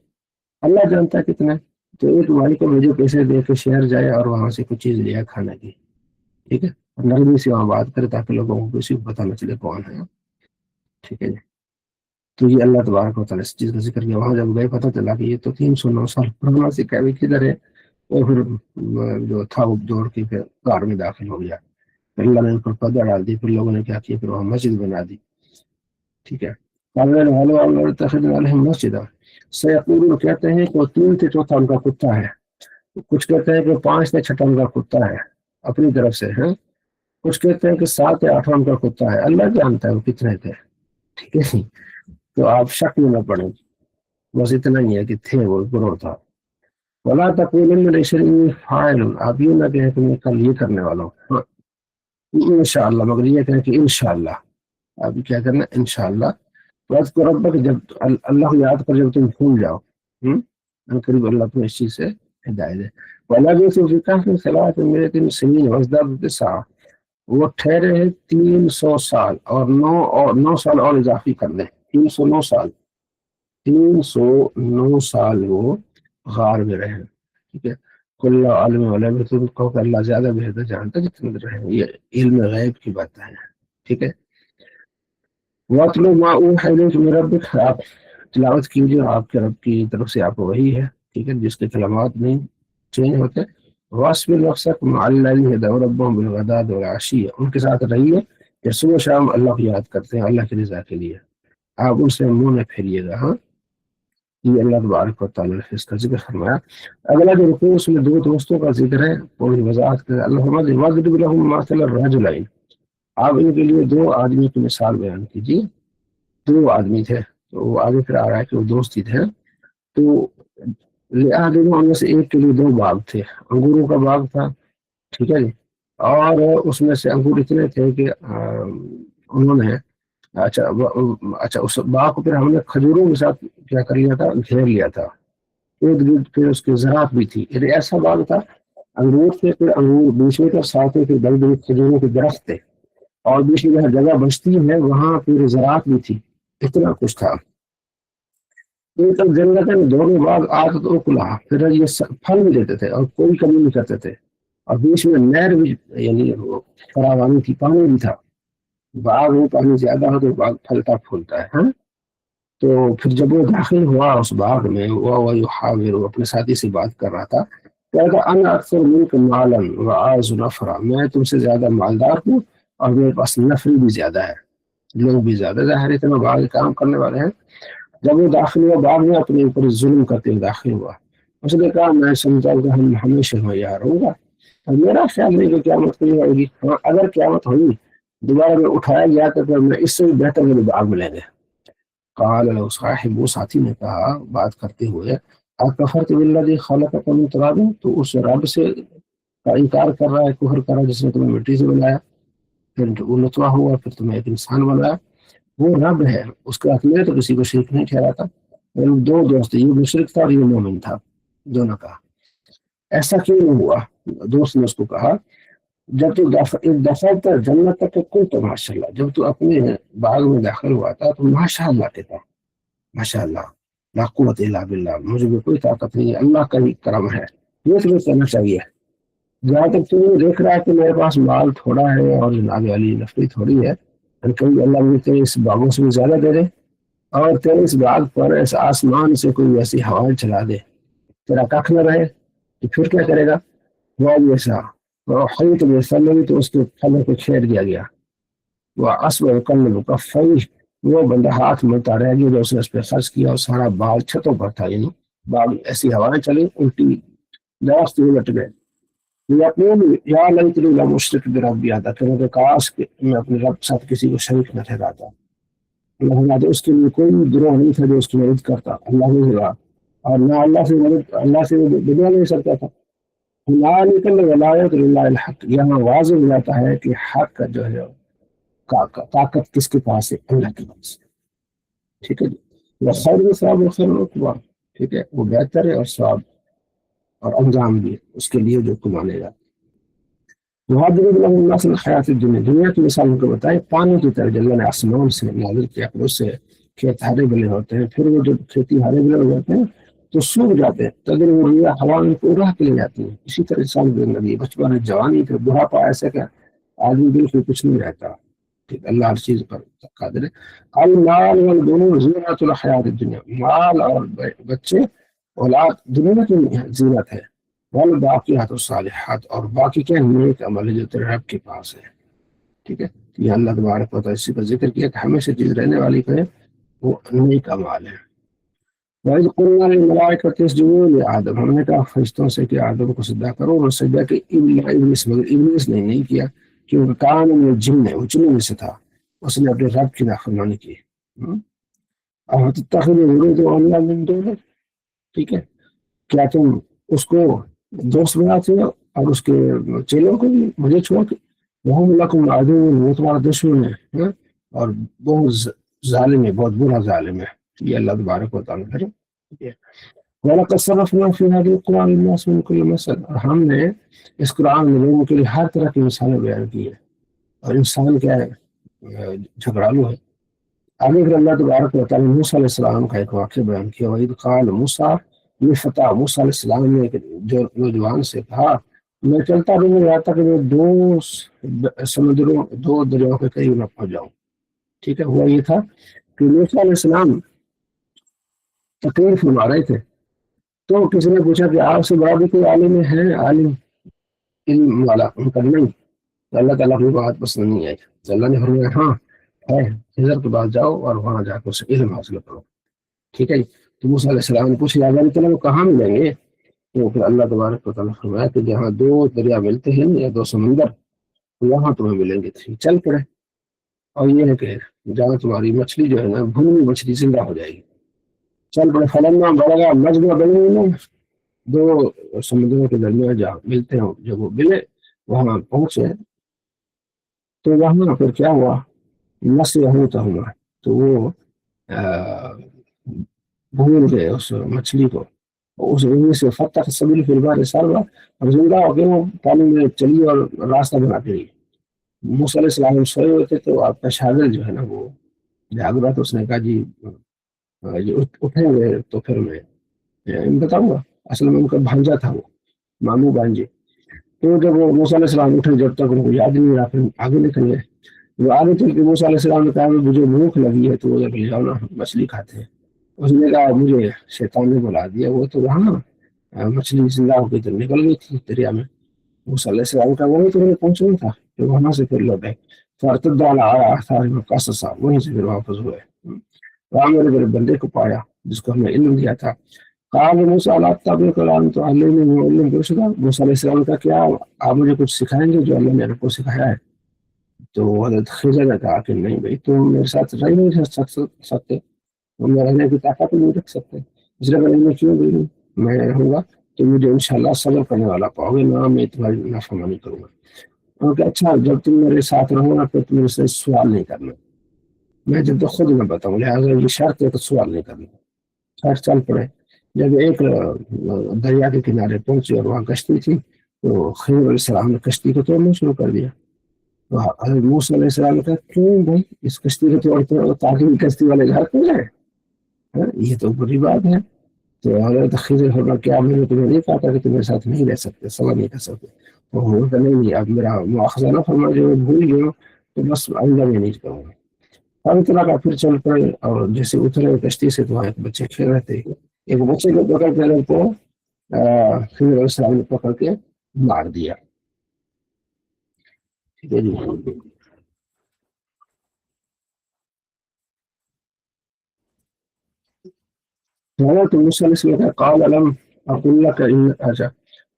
اللہ جانتا ہے کتنے، تو ایک بھائی کو مجھے پیسے دے کے شہر جائے اور وہاں سے کچھ چیز لیا کھانے کی، ٹھیک ہے، اور نرمی سے وہاں بات کرے تاکہ لوگوں کو کسی کو پتہ نہ چلے کون ہے، ٹھیک ہے جی۔ تو یہ اللہ تبارک و تعالیٰ اس چیز کا ذکر کیا، وہاں جب گئے پتہ چلا کہ یہ تو 309 سال پرانا سکہ بھی کدھر ہے، اور پھر جو تھا وہ دوڑ کے پھر غار میں داخل ہو گیا، پھر اللہ نے ان پر پردہ ڈال دی، پھر لوگوں نے کیا کیا، پھر وہاں مسجد بنا دی، ٹھیک ہے۔ مسجد سیقولون، کہتے ہیں کہ وہ 3 سے چوتھا ان کا کتا ہے، کچھ کہتے ہیں کہ 5 سے چھٹا ان کا کتا ہے اپنی طرف سے، ہیں کچھ کہتے ہیں کہ 7 یا 8 ان کا کتا ہے، اللہ جانتا ہے وہ کتنے تھے، ٹھیک ہے، تو آپ شک میں نہ پڑیں، بس اتنا ہی ہے کہ تھے، وہ گروہ تھا، ولا تقولن لشيء إني فاعل، آپ یہ نہ کہیں کہ میں کل یہ کرنے والا ہوں، انشاءاللہ، مگر یہ کہیں کہ انشاءاللہ، آپ کیا کرنا انشاءاللہ۔ واذکر ربک، جب اللہ کو یاد کر جب تم بھول جاؤ، ان قریب اللہ تمہیں اس چیز سے ہدایت ہے۔ وَلَبِثُوا فِي الْكَهْفِ 300 سنین وازدادوا تسعا، وہ ٹھہرے ہیں 300 سال، اور 9 سال اور اضافی کر لیں، 309 سال، 309 سال وہ غار میں رہے، ٹھیک ہے۔ کل عالم علم، تم کہو کہ اللہ زیادہ بہتر جانتا ہے جتنے دیر رہے، یہ علم غیب کی بات ہے، ٹھیک ہے۔ وَاتْلُ مَا أُوحِيَ إِلَيْكَ مِن رَبِّكَ، آپ تلاوت کیجیے آپ کے رب کی طرف سے آپ کو وحی ہے، ٹھیک ہے، جس کے کلمات نہیں چینج ہوتے۔ وَاصْبِرْ نَفْسَكَ مَعَ الَّذِينَ يَدْعُونَ رَبَّهُم بِالْغَدَاةِ وَالْعَشِيِّ، ان کے ساتھ رہیے کہ صبح شام اللہ کو یاد کرتے ہیں اللہ کی رضا کے لیے، آپ ان سے منہ نہ پھیریے گا، ہاں۔ یہ اللہ تبارک و تعالیٰ نے اس کا ذکر فرمایا۔ اگلا جو رکوع اس میں دو دوستوں کا ذکر ہے، پوری وضاحت کرے اللہ فرماتے ہیں وَاضْرِبْ لَهُم مَثَلَ الرَّجُلَيْنِ، آپ ان کے لیے دو آدمی کی مثال بیان کیجیے، دو آدمی تھے، تو وہ آگے پھر آ رہا ہے کہ وہ دوست ہی تھے، تو لِأَحَدِهِمَا، ان میں سے ایک کے لیے دو باغ تھے، انگوروں کا باغ تھا، ٹھیک ہے جی، اور اس میں سے انگور اتنے تھے کہ انہوں نے اچھا اس باغ کو پھر ہم نے کھجوروں کے ساتھ کیا کر لیا تھا، گھیر لیا تھا، ارد گرد پھر اس کی زراعت بھی تھی، یعنی ایسا باغ تھا، انگور تھے، پھر انگور بیچ میں تھے، ساتھ میں پھر بڑے بڑے کھجوروں کے درخت تھے، اور بیچ میں جہاں جگہ بچتی ہے وہاں پھر زراعت بھی تھی، اتنا کچھ تھا۔ ان تک جنت ہے، دونوں باغ آتت اکلہا، پھر یہ پھل بھی دیتے تھے اور کوئی کمی نہیں کرتے تھے، اور بیچ میں نہر بھی، یعنی فراوانی تھی، پانی بھی تھا، باغ میں پانی زیادہ ہو تو باغ پھلتا پھولتا ہے، ہاں۔ تو پھر جب وہ داخل ہوا اس باغ میں، وہ یحاور، وہ اپنے ساتھی سے بات کر رہا تھا، کہتا انا اکثر منک مالا واعز نفرا، میں تم سے زیادہ مالدار ہوں اور میرے پاس نفری بھی زیادہ ہے، لوگ بھی زیادہ، ظاہر ہے کہ میں باغ کام کرنے والے ہیں۔ جب وہ داخل ہوا باغ میں، اپنے اوپر ظلم کرتے ہوئے داخل ہوا، اس نے کہا میں سمجھا کہ ہم ہمیشہ میں یار ہوں گا، اور میرا خیال نہیں کہ قیامت کبھی ہوگی، ہاں اگر قیامت ہوئی دوبارہ میں اٹھایا گیا تو پھر میں اس سے بھی بہتر میرے باغ ملیں گے۔ قال له صاحب، وہ ساتھی نے کہا بات کرتے ہوئے، اکفرت بالذی خلقک من تراب، تو اس رب سے کا انکار کر رہا ہے، کفر کر رہا ہے جس نے تمہیں مٹی سے بنایا، پھر وہ نطفہ ہوا، پھر تمہیں ایک انسان بنایا، وہ رب ہے، اس کے ہاتھ میں تو کسی کو شرک نہیں ٹھہراتا۔ دو دوست، یہ مشرک تھا اور یہ مومن تھا، دونوں کا ایسا کیوں نہیں ہوا؟ دوست نے اس کو کہا جب تو دفعہ جنت تک کل تو ماشاء اللہ، جب تو اپنے باغ میں داخل ہوا تھا تو ماشاء اللہ کہتا، ماشاء اللہ، لا قوت الا باللہ، مجھے بھی کوئی طاقت نہیں ہے، اللہ کا ہی کرم ہے، یہ تمہیں کرنا چاہیے۔ جہاں تک تم دیکھ رہا ہے کہ میرے پاس مال تھوڑا ہے اور جناب علی نفری تھوڑی ہے، کبھی اللہ مجھے تیرے اس باغوں سے بھی زیادہ دے دے، اور تیرے اس باغ پر اس آسمان سے کوئی ایسی ہوائیں چلا دے تیرا کخ نہ رہے، تو پھر کیا کرے گا؟ وہ ایسا خرید میں فلوی، تو اس کے پھلوں کو چھیڑ دیا گیا، وہ اسب کل کفئی، وہ بندہ ہاتھ ملتا رہ گیا جو اس نے اس پہ خرچ کیا، اور سارا باغ چھتوں پر تھا، یعنی باغ ایسی ہوائیں چلی الٹی، درخت الٹ گئے۔ یقول یا لیتنی لم اشرک بربی احدا، کہ کاش کہ میں اپنے رب کے ساتھ کسی کو شریک نہ ٹھہراتا، اللہ فرماتے اس کے لیے کوئی گروہ نہیں تھا جو اس کی مدد کرتا، اللہ ہی ہوا، اور نہ اللہ سے بدلا نہیں سکتا تھا۔ ذالک الولایۃ للہ الحق، یہاں واضح ہو جاتا ہے کہ حق کا جو ہے طاقت کس کے پاس ہے؟ اللہ کے پاس، ٹھیک ہے جی۔ وہ خیر ثواب و خیر العقبیٰ، ٹھیک ہے، وہ بہتر ہے اور ثواب اور انجام بھی اس کے لیے جو کمانے گا۔ وَيَضْرِبُ لَهُمْ مَثَلَ الْحَيَاةِ الدُّنْيَا، دنیا کی مثال ان کو بتائے پانی کی طرح، جب اللہ نے آسمان سے نازل کیا، پھر اس سے کھیت ہرے بھرے ہوتے ہیں، پھر وہ جب کھیتی ہرے بھرے ہو جاتے ہیں تو سوکھ جاتے ہیں، تگر وہ ہوا ان کو راہ کے لے جاتی ہے، اسی طرح انسان کی زندگی، بچپن، جوانی، پھر بڑھاپا، ایسا کہ آدمی بالکل کچھ نہیں رہتا، ٹھیک، اللہ ہر چیز پر قادر ہے۔ المال والبنون زینۃ الحیات الدنیا، مال اور بچے اولاد دنیا کی زینت ہے، والباقیات الصالحات، اور باقی کیا نیک عمل ہے جو تیرے رب کے پاس ہے، ٹھیک ہے۔ یہ اللہ تبارک و تعالیٰ اسی کا ذکر کیا کہ ہمیشہ چیز رہنے والی ہے وہ نیک عمل ہے۔ وَإِذْ قُلْنَا لِلْمَلَائِكَةِ اسْجُدُوا لِآدَمَ، ہم نے کہا فرشتوں سے کہ آدم کو سجدہ کرو، اور سجدہ کہ ابلیس، مگر ابلیس نے نہیں کیا، کیونکہ کان من الجن ہے، وہ جنوں میں سے تھا، اس نے اپنے رب کی نافرمانی کی۔ اَفَتَتَّخِذُونَهُ وَلِيًّا مِن دُونِهِ، ٹھیک ہے، کیا تم اس کو دوست بناتے ہیں اور اس کے چیلوں کو بھی مجھے چھوڑ کے، وہ لکم عدو، وہ تمہارا دشمن ہے، ہاں؟ اور بہت ظالم ہے، بہت برا ظالم ہے، یہ اللہ تبارک و تعالیٰ ہے۔ وَلَقَدْ صَرَّفْنَا فِي هَذَا الْقُرْآنِ لِلنَّاسِ مِنْ كُلِّ مَثَلٍ، اور ہم نے اس قرآن میں لوگوں کے لیے ہر طرح کی مثالیں بیان کی ہے، اور انسان کیا ہے، جھگڑالو ہے۔ آگے پھر اللہ تبارک و تعالیٰ نے موسیٰ علیہ السلام کا ایک واقعہ بیان کیا، وَإِذْ قَالَ موسیٰ، یہ فتح موسیٰ علیہ السلام نے ایک جو نوجوان سے کہا، میں چلتا بھی رہا تھا کہ میں سمندروں، دو دریاؤں کے قریب نہ پہنچ جاؤں۔ ٹھیک ہے، ہوا یہ تھا کہ موسیٰ علیہ السلام تقریر فرما رہے تھے، تو کسی نے پوچھا کہ آپ سے بڑا بھی کوئی عالم ہے، عالم علم والا؟ ان کا نہیں، تو اللہ تعالیٰ کی بات پسند نہیں آئی، تو اللہ نے فرمایا ہاں ہے، خضر کے پاس جاؤ اور وہاں جا کے اسے علم حاصل کرو۔ ٹھیک ہے جی، تو موسیٰ علیہ السلام نے پوچھا اللہ تعالیٰ وہ کہاں ملیں گے؟ تو پھر اللہ تبارک و تعالیٰ نے فرمایا کہ جہاں دو دریا ملتے ہیں یا دو سمندر، وہاں تمہیں ملیں گے۔ چل پڑے، اور یہ ہے کہ جہاں تمہاری مچھلی جو ہے نا، بھونی مچھلی زندہ ہو جائے گی۔ چل پڑے، فلما بلغا مجمع بینہما، دو سمندروں کے درمیان جہاں ملتے ہیں، جب وہ ملے وہاں پہنچے، تو وہاں پھر کیا ہوا، نسیہما، تو وہ بھول گئے اس مچھلی کو، اس وجہ سے فتح سبیل فی البحر سربا، اور زندہ ہو کے وہ پانی میں چلی اور راستہ بناتے رہی۔ موسیٰ علیہ السلام سوئے ہوئے تھے، تو آپ کا شاگرد جو ہے نا وہ جاگ رہا، تو اس نے کہا جی اٹھیں گے تو پھر میں بتاؤں گا۔ اصل میں ان کا بھانجا تھا، وہ ماموں بھانجے۔ تو جب وہ موسیٰ علیہ السلام اٹھے، جب تک ان کو یاد نہیں رہا، پھر آگے نکل گئے۔ وہ آگے چل کے موسیٰ علیہ السلام نے کہا مجھے بھوک لگی ہے، تو وہ لے جاؤ نا، مچھلی کھاتے ہیں۔ اس نے کہا مجھے شیطان نے بلا دیا، وہ تو وہاں مچھلی زندہ ہو کے تو نکل گئی تھی دریا میں۔ موسیٰ علیہ السلام کا وہی تو انہیں پہنچنا تھا، کہ وہاں سے پھر لوٹے، فارتد علی آثارہم قصصا، وہیں سے پھر واپس ہوئے۔ وہاں میرے بندے کو پایا جس کو ہم نے علم دیا تھا۔ قال موسیٰ لا تتبعوا کلام تعلمنی وعلم رشدا، موسیٰ علیہ السلام کا کیا آپ مجھے کچھ سکھائیں گے جو اللہ نے آپ کو سکھایا ہے؟ تو حضرت خضر نے کہا کہ نہیں بھائی، تم میرے ساتھ رہ نہیں سکتے، تم رہنے کی طاقت نہیں رکھ سکتے۔ اس لیے میں کیوں بھی میں رہوں گا، تو مجھے انشاءاللہ صبر کرنے والا پاؤ گے، نہ میں تمہاری نافرمانی کروں گا۔ اور کہ اچھا جب تم میرے ساتھ رہو گا تو تم میرے سے سوال نہیں کرنا، میں جب تک خود نہ بتاؤں، لہٰذا یہ شرط ہے تو سوال نہیں کرنا۔ خیر چل پڑے، جب ایک دریا کے کنارے پہنچے اور وہاں کشتی تھی، تو خضر علیہ السلام نے کشتی کو توڑنا شروع کر دیا۔ تو حضرت موسیٰ علیہ السلام نے کہا کیوں بھائی اس کشتی کو توڑتے ہو تاکہ کشتی والے گھر پہ جائے؟ یہ تو بری بات ہے۔ تو حضرت خضر فرمایا کیا میں نے تمہیں نہیں کہا تھا کہ تم میرے ساتھ نہیں رہ سکتے، صبر نہیں کر سکتے؟ وہ کہ نہیں، اب میرا مواخذہ نہ فرما، جو بھول گئے تو بس آئندہ میں نہیں کروں گا۔ اب اتنا کا پھر چل پڑے، اور جیسے اترے کشتی سے تو وہاں ایک بچے کھیل رہے تھے، ایک بچے کو پکڑ کے ان کو خضر علیہ السلام نے پکڑ کے مار دیا۔ ٹھیک ہے جی، تو موسیٰ علیہ السلام قال الم اقول لك ان، اچھا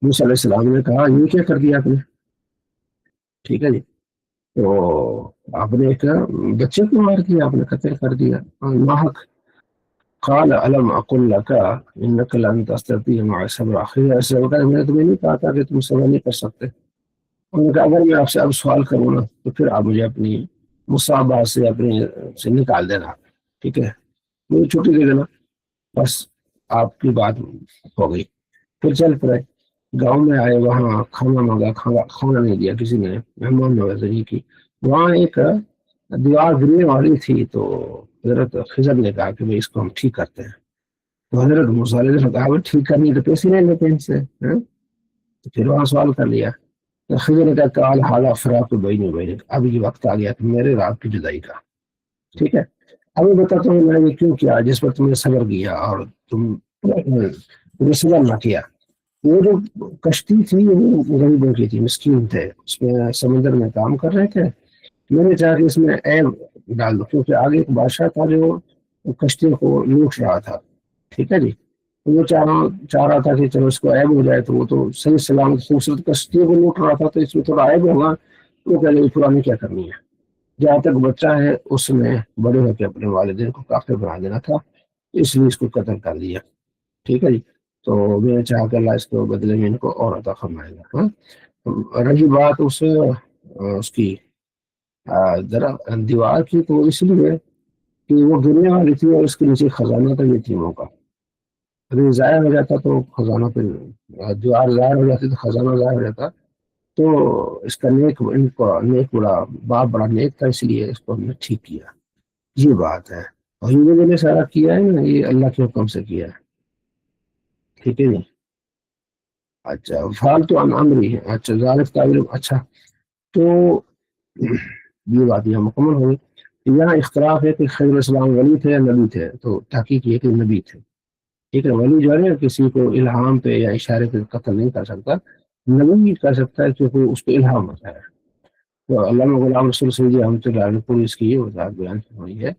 موسیٰ علیہ السلام نے کہا یہ کیا کر دیا آپ نے؟ ٹھیک ہے جی، تو آپ نے ایک بچے کو مار دیا، آپ نے قتل کر دیا ناحق۔ قال الم اقول لك انك لن تستطيع معي صبرا، ایسے ہوگا میں نے تمہیں نہیں کہا تھا کہ تم صبر نہیں کر سکتے؟ انہوں نے کہا اگر میں آپ سے اب سوال کروں نا تو پھر آپ مجھے اپنی مصابہ سے اپنی سے نکال دینا، ٹھیک ہے، مجھے چھٹی دے دینا، بس آپ کی بات ہو گئی۔ پھر چل پڑے، گاؤں میں آئے، وہاں کھانا مانگا، کھانا نہیں دیا کسی نے، مہمان نوازی کی۔ وہاں ایک دیوار گرنے والی تھی، تو حضرت خضر نے کہا کہ اس کو ہم ٹھیک کرتے ہیں۔ تو حضرت موسیٰ علیہ السلام نے کہا ٹھیک کرنی تو پیسے نہیں لیتے ان سے، تو پھر وہاں سوال کر لیا۔ تو خضر نے کہا قال ھذا فراق بینی و بینک، اب یہ وقت آ گیا کہ میرے رات کی جدائی کا، ٹھیک ہے، اب میں بتاتا ہوں میں نے یہ کیوں کیا جس پر تم نے صبر کیا اور تم نے صبر نہ کیا۔ وہ جو کشتی تھی وہ غریبوں کی تھی، مسکین تھے، اس میں سمندر میں کام کر رہے تھے، میں نے چاہا کہ اس میں عیب ڈال دو، کیونکہ آگے ایک بادشاہ تھا جو کشتیوں کو لوٹ رہا تھا، ٹھیک ہے جی، وہ چاہ رہا تھا کہ چلو اس کو عیب ہو جائے، تو وہ تو صحیح سلامت خوبصورت کشتیوں کو لوٹ رہا تھا، تو اس میں تھوڑا عیب ہوگا، وہ کہہ لیں پرانی کیا کرنی ہے، جہاں تک بچہ ہے اس نے بڑے ہو کے اپنے والدین کو کافر بنا دینا تھا، اس لیے اس کو قتل کر دیا، ٹھیک ہے جی۔ تو میں نے چاہا کہ اللہ اس کو بدلے میں ان کو اور عطا فرمائے گا. ہاں رہی بات اس کی ذرا دیوار کی، تو اس لیے کہ وہ گرنے والی تھی اور اس کے نیچے خزانہ تھا یتیموں کا. اگر یہ ضائع ہو جاتا تو خزانہ پہ دیوار ضائع ہو جاتی تو خزانہ ضائع ہو جاتا. تو اس کا ان کو نیک بڑا باپ بڑا نیک تھا، اس لیے اس کو ہم نے ٹھیک کیا. یہ بات ہے. اور یہ جو میں نے سارا کیا ہے نا، یہ اللہ کے حکم سے کیا ہے. ٹھیک ہے جی. اچھا فالتو امری ہے. اچھا ذالک تعبیر. اچھا تو یہ بات یہاں مکمل ہوئی. یہاں اختلاف ہے کہ خضر السلام ولی تھے یا نبی تھے، تو تحقیق یہ کہ نبی تھے. ٹھیک ہے. ولی جو ہے کسی کو الہام پہ یا اشارے پہ قتل نہیں کر سکتا، نبی بھی کر سکتا ہے کیونکہ اس کو الہام ہوتا ہے. تو علامہ غلام رسول سعودی رحمۃ اللہ علیہ پوری اس کی یہ وضاحت بیان ہوئی ہے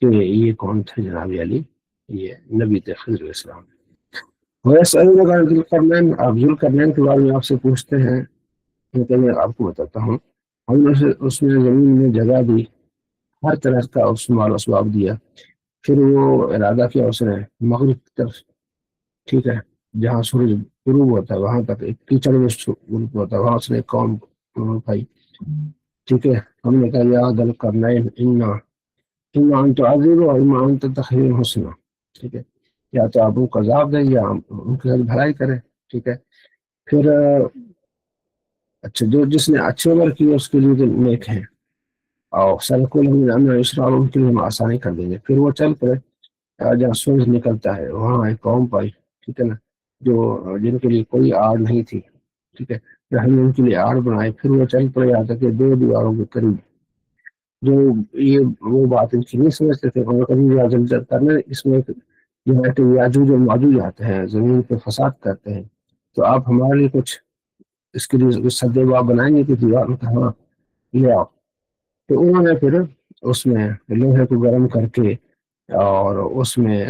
کہ یہ کون تھے جناب علی. یہ نبی تھے خضر السلام. ویسے ذوالقرنین، آپ ذوالقرنین کے بارے میں آپ سے پوچھتے ہیں کہ میں آپ کو بتاتا ہوں. ہم نے اس میں زمین میں جگہ دی، ہر طرح کا اس مال اسباب دیا. پھر وہ ارادہ کیا اس نے مغرب کی طرف، ٹھیک ہے، جہاں سورج غروب ہوتا ہے وہاں تک ایک کیچڑ میں غروب ہوتا ہے، وہاں اس نے قوم اٹھائی. ٹھیک ہے. ہم نے کہا یا ذوالقرنین اما ان تعذب اور اما ان تتخذ حسنا. ٹھیک ہے. یا تو آپ ان کو عذاب دیں یا ان کے ساتھ بھلائی کریں. ٹھیک ہے. پھر اچھا جس نے اچھے عمل کی اس کے لیے تو نیک ہیں، اور سرکول اسرار ان کے لیے ہم آسانی کر دیں گے. پھر وہ چل پڑے جہاں سورج نکلتا ہے وہاں ایک قوم پائی، ٹھیک ہے نا، جو جن کے لیے کوئی آڑ نہیں تھی. ٹھیک ہے. پھر ہم نے ان کے لیے آڑ بنائے. پھر وہ چل پڑے یہاں تک کہ 2 دیواروں کے قریب. جو یہ وہ بات ان کی نہیں سمجھتے تھے، انہوں نے کبھی جلد کرنے اس میں جو ہے کہ یاجوج اور ماجوج آتے ہیں زمین پہ فساد کرتے ہیں، تو آپ ہمارے لیے کچھ اس کے لیے سدے باب بنائیں گے کہ دیوار میں کہاں لے آؤ. تو انہوں نے پھر اس میں لوہے کو گرم کر کے اور اس میں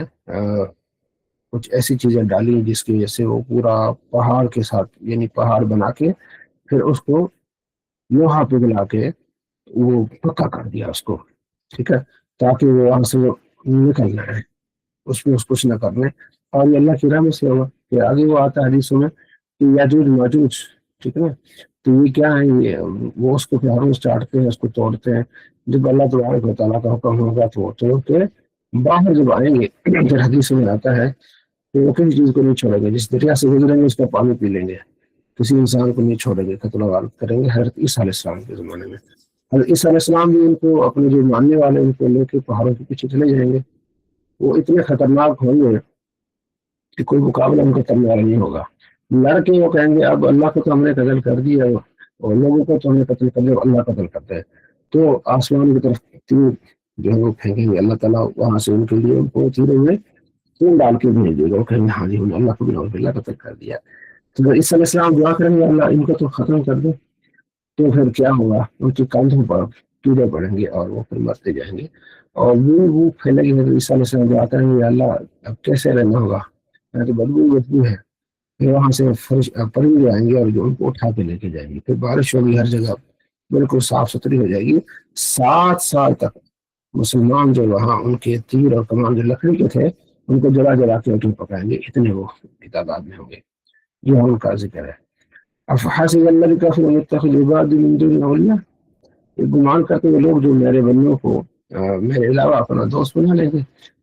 کچھ ایسی چیزیں ڈالی جس کی وجہ سے وہ پورا پہاڑ کے ساتھ، یعنی پہاڑ بنا کے پھر اس کو لوہا پگھلا کے وہ پکا کر دیا اس کو. ٹھیک ہے. تاکہ وہ وہاں سے نکل نہ رہے، اس میں کچھ نہ کرنے. اور یہ اللہ کی رحمت سے ہوا کہ آگے وہ آتا ہے حدیثوں میں کہ یاجوج ماجوج. ٹھیک ہے نا. تو یہ کیا ہے، یہ وہ اس کو پیاروں سے چاٹتے ہیں، اس کو توڑتے ہیں. جب اللہ تبارک و تعالیٰ کا حکم ہوگا تو وہ توڑ کے باہر جب آئیں گے پھر حدیث میں آتا ہے کہ وہ کسی چیز کو نہیں چھوڑیں گے. جس دریا سے گزریں گے اس کا پانی پی لیں گے، کسی انسان کو نہیں چھوڑیں گے، قتل و غارت کریں گے. حضرت عیسیٰ علیہ السلام کے زمانے میں حضرت عیسیٰ علیہ السلام بھی ان کو اپنے جو ماننے والے ان کو لے کے پہاڑوں کے پیچھے چلے جائیں گے. وہ اتنے خطرناک ہوں گے کہ کوئی مقابلہ ان کو کرنے والا نہیں ہوگا. لڑ کے وہ کہیں گے اب اللہ کو تو ہم نے قتل کر دیا اور لوگوں کو تو ہم نے قتل کر دیا، اللہ قتل کرتا ہے. تو آسمان کی طرف تیر جو ہے وہ پھینکیں گے. اللہ تعالیٰ وہاں سے ان کے لیے ان کو تیرے میں خون ڈال کے بھیج دے گا. وہ کہیں گے ہاں جی ہم نے اللہ کو بنا اللہ قتل کر دیا. تو جب عیسیٰ علیہ السلام دعا کریں گے اللہ ان کو تو ختم کر دے، تو پھر کیا ہوگا، ان کی کاندھوں پر کیڑے پڑیں گے اور وہ پھر مرتے جائیں گے اور وہ پھیلے گی. عیسیٰ علیہ السلام دعا کریں گے اللہ اب کیسے رہنا ہوگا، میں تو بدبو ہے. پھر وہاں سے پرندے آئیں گے اور جو ان کو اٹھا کے لے کے جائیں گے. پھر بارش ہوگی، ہر جگہ بالکل صاف ستھری ہو جائے گی. 7 سال تک مسلمان جو وہاں ان کے تیر اور کمان جو لکڑی کے تھے ان کو جلا جلا کے پکائیں گے. اتنے وہ کی تعداد میں ہوں گے. یہ ان کا ذکر ہے. افحسب الذین کفروا ان یتخذوا عبادی من دونی اولیاء. یہ گمان کرتے ہیں لوگ جو میرے بندوں کو میرے علاوہ اپنا دوست بنا لیں گے،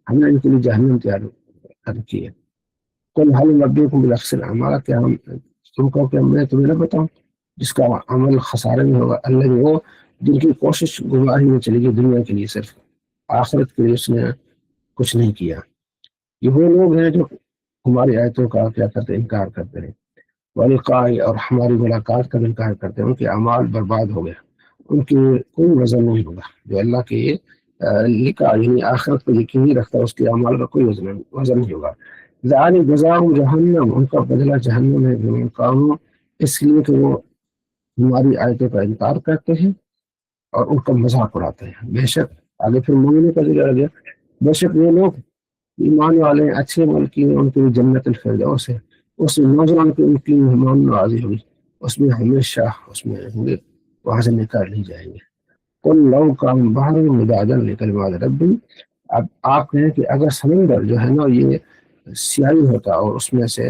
ہم نے ان کے لیے جہنم تیار کر کی ہے. قل هل نبئکم بالاخسرین اعمالا. کیا ہم تم کو کہ میں تمہیں نہ بتاؤں جس کا عمل خسارے میں ہوگا. اللہ وہ جن کی کوشش گمراہی میں چلی گئی دنیا کے لیے، صرف آخرت کے لیے اس نے کچھ نہیں کیا. یہ وہ لوگ ہیں جو ہماری آیتوں کا کیا کرتے انکار کرتے ہیں، ولقاء اور ہماری ملاقات کا انکار کرتے ہیں. ان کے اعمال برباد ہو گئے، ان کی کوئی وزن نہیں ہوگا. جو اللہ کے لکھا یعنی آخرت کو یقینی رکھتا ہے اس کے اعمال کا کوئی وزن نہیں ہوگا. ذالک جزاؤہم جہنم. ان کا بدلہ جہنم ہے. بما کانوا، اس لیے کہ وہ ہماری آیتوں کا انکار کرتے ہیں اور ان کا مذاق اڑاتے ہیں. بے شک آگے پھر مومنوں کا ذکر آ گیا. بے شک وہ لوگ ایمان والے ہیں، اچھے عمل کیے، ان کے جنت الفردوس ہے. اس نوجوان کی ان کی مہمان نوازی ہوئی، اس میں ہمیشہ اس میں ہوں گے، وہاں سے نکال نہیں جائیں گے. قل لو کان البحر مدادا لکلمات ربی. اب آپ کہیں کہ اگر سمندر جو ہے نا یہ سیاہی ہوتا اور اس میں سے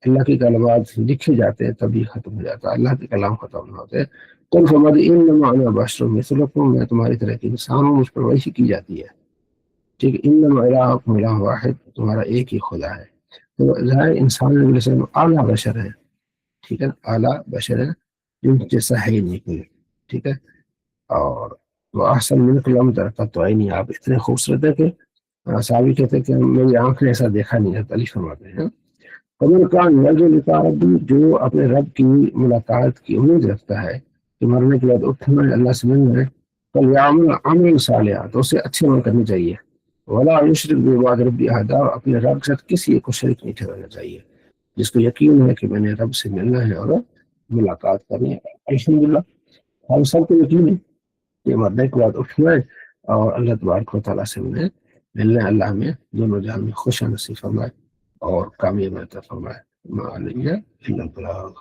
اللہ کے کلمات لکھے جاتے تبھی ختم ہو جاتا، اللہ کے کلام ختم نہ ہوتے۔ قل فرماتے انما انا بشر مثلکم، میں تمہاری طرح کی انسان ہوں، مجھ پر وحی کی جاتی ہے، ٹھیک ہے۔ انما الہکم الہ واحد، تمہارا ایک ہی خدا ہے۔ تو ظاہر انسان علیہ السلام اعلیٰ بشر ہے، ٹھیک ہے، اعلیٰ بشر ہے، جن جیسا ہے ہی نہیں کوئی، ٹھیک ہے۔ اور وہ احسن منک لم تر قط عینی، آپ اتنے خوبصورت ہے کہ صحابی کہتے ہیں کہ میری آنکھ نے ایسا دیکھا نہیں ہے، تعریف فرماتے ہیں۔ فمن کان یرجو لقاء ربہ، جو اپنے رب کی ملاقات کی امید رکھتا ہے کہ مرنے کے بعد اٹھنا ہے، اللہ سے ملنا ہے، فلیعمل عملا صالحا، تو اسے اچھے عمل کرنے چاہیے، ولا یشرک بعبادۃ ربہ احدا، اپنے رب کے ساتھ کسی ایک کو شریک نہیں ٹھہرانا چاہیے، جس کو یقین ہے کہ میں نے رب سے ملنا ہے اور ملاقات کرنی ہے۔ الحمدللہ ہم سب کو یقین ہے کہ مرنے کے بعد اٹھنا ہے اور اللہ تبارک و تعالیٰ سے ملنا ہے۔ اللہ ہمیں دونوں جہان میں خوش نصیب فرمائے اور کامیاب عطا فرمائے۔ ما علیہ الا البلاغ۔